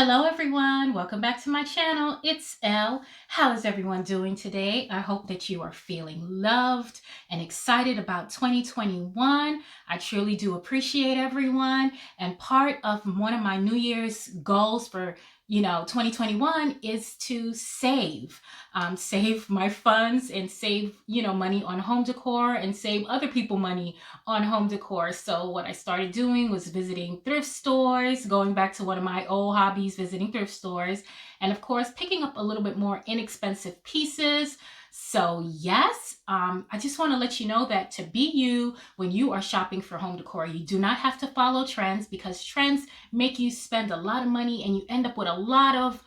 Hello everyone, welcome back to my channel. It's Elle. How is everyone doing today? I hope that you are feeling loved and excited about 2021. I truly do appreciate everyone, and part of one of my New Year's goals for 2021 is to save my funds and save money on home decor and save other people money on home decor. So what I started doing was visiting thrift stores, going back to one of my old hobbies, visiting thrift stores, and of course picking up a little bit more inexpensive pieces. So yes, I just want to let you know that to be you when you are shopping for home decor, you do not have to follow trends, because trends make you spend a lot of money and you end up with a lot of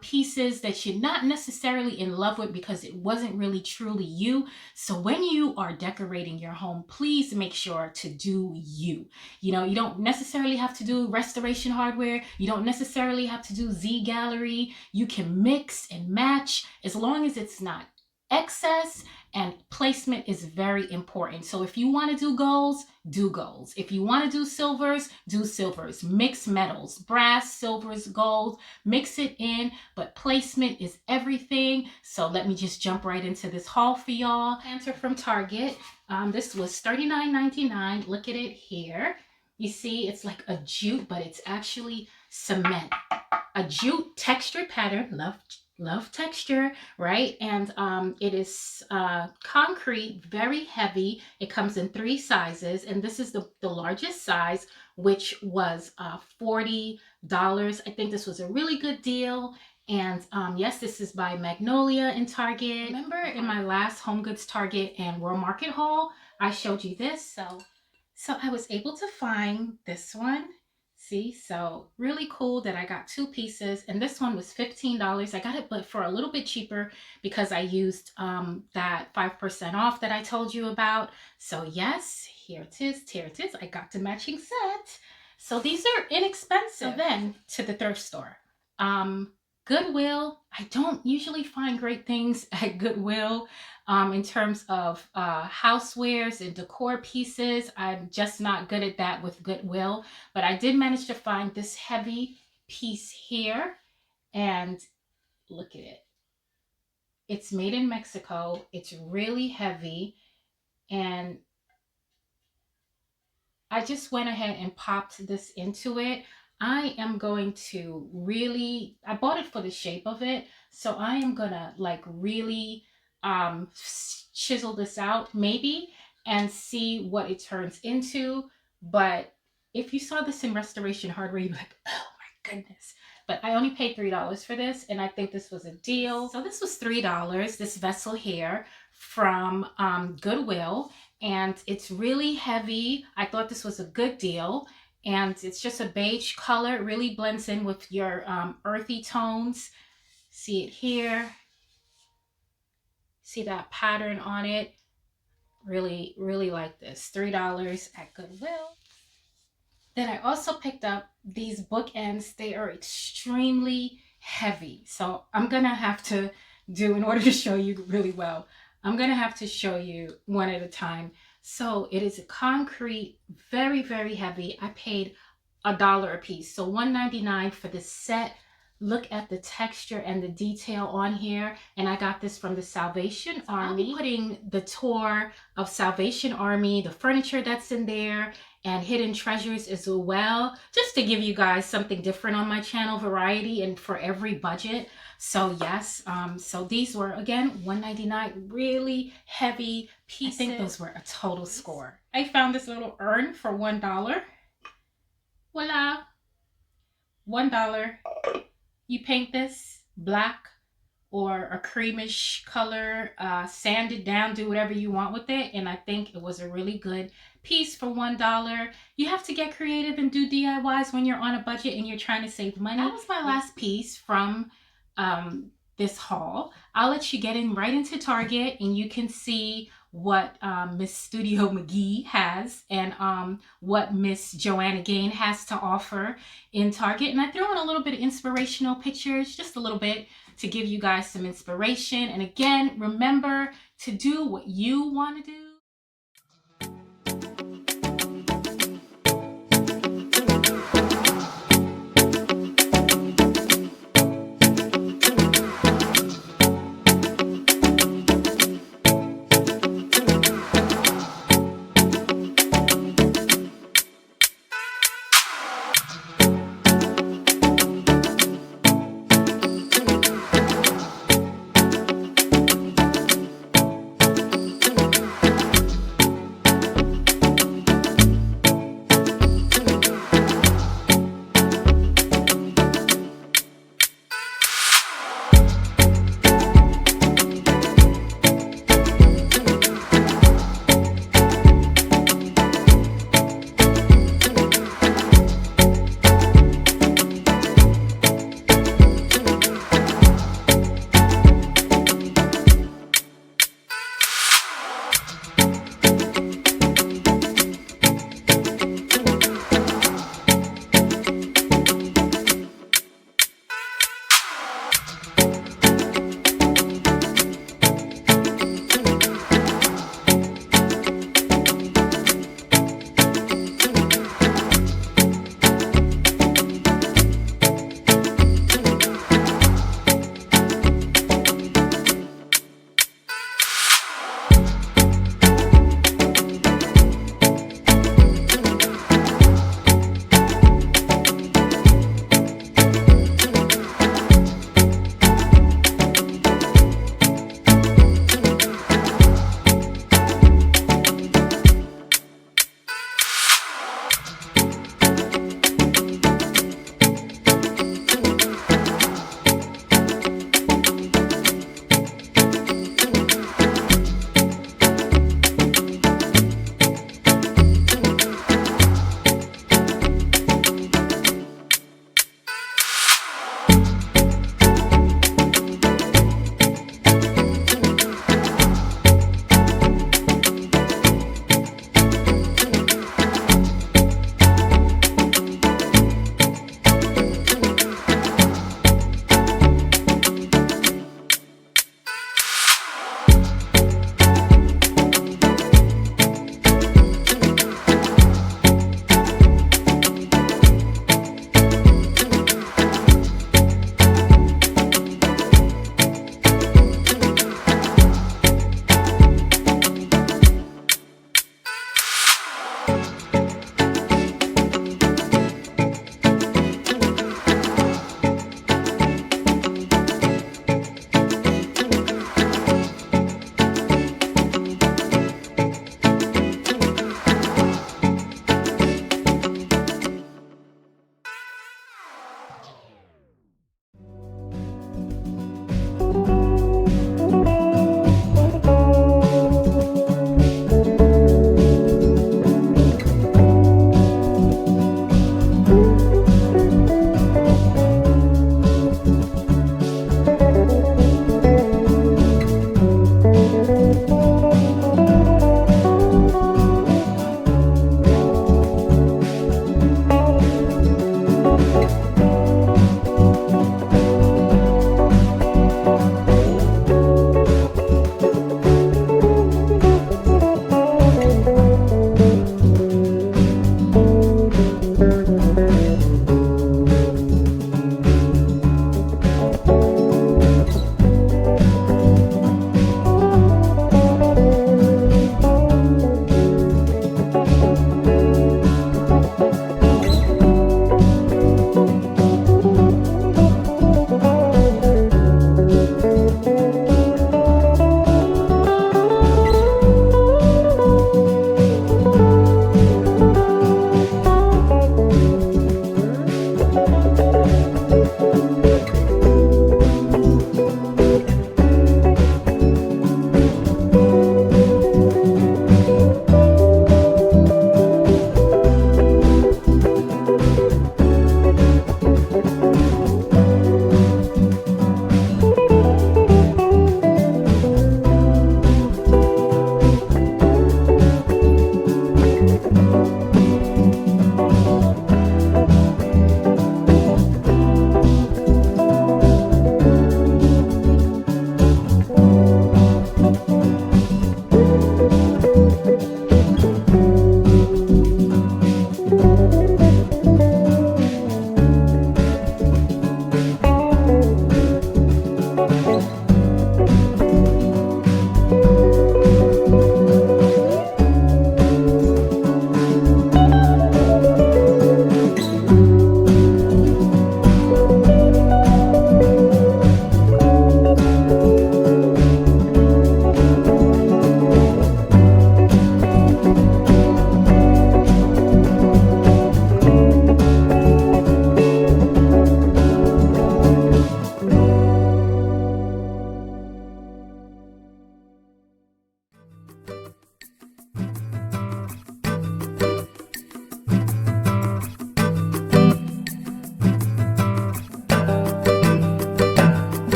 pieces that you're not necessarily in love with because it wasn't really truly you. So when you are decorating your home, please make sure to do you. You don't necessarily have to do restoration hardware. You don't necessarily have to do Z gallery. You can mix and match as long as it's not excess, and placement is very important. So if you want to do golds, do golds. If you want to do silvers, do silvers. Mix metals, brass, silvers, gold, mix it in, but placement is everything. So let me just jump right into this haul for y'all. Answer from Target. This was $39.99. Look at it here. You see, it's like a jute, but it's actually cement. A jute textured pattern. Love texture, right? And it is concrete, very heavy. It comes in 3 sizes, and this is the largest size, which was $40. I think this was a really good deal. And yes, this is by Magnolia in Target. Remember in my last Home Goods Target and World Market haul, I showed you this. So I was able to find this one. See, so really cool that I got 2 pieces, and this one was $15. I got it but for a little bit cheaper because I used that 5% off that I told you about. So yes, here it is. I got the matching set. So these are inexpensive. So then to the thrift store. Goodwill. I don't usually find great things at Goodwill in terms of housewares and decor pieces. I'm just not good at that with Goodwill, but I did manage to find this heavy piece here, and look at it. It's made in Mexico. It's really heavy, and I just went ahead and popped this into it. I am going to really, I bought it for the shape of it, so I am gonna like really chisel this out maybe and see what it turns into. But if you saw this in restoration hardware, you'd be like, oh my goodness. But I only paid $3 for this, and I think this was a deal. So this was $3, this vessel here from Goodwill, and it's really heavy. I thought this was a good deal, and it's just a beige color. It really blends in with your earthy tones. See it here. See that pattern on it. Really, really like this. $3 at Goodwill. Then I also picked up these bookends. They are extremely heavy. So I'm going to have to do, in order to show you really well, I'm going to have to show you one at a time. So it is a concrete, very, very heavy. I paid $1 a piece. So $1.99 for this set. Look at the texture and the detail on here. And I got this from the Salvation Army. I'm putting the tour of Salvation Army, the furniture that's in there, and hidden treasures as well, just to give you guys something different on my channel, variety and for every budget. So yes, so these were again $1.99, really heavy pieces. I think those were a total score. I found this little urn for $1. Voila, $1. You paint this black or a creamish color, sand it down, do whatever you want with it. And I think it was a really good piece for $1. You have to get creative and do DIYs when you're on a budget and you're trying to save money. That was my last piece from this haul. I'll let you get in right into Target and you can see what Miss Studio McGee has and what Miss Joanna Gain has to offer in Target. And I threw in a little bit of inspirational pictures, just a little bit, to give you guys some inspiration. And again, remember to do what you want to do.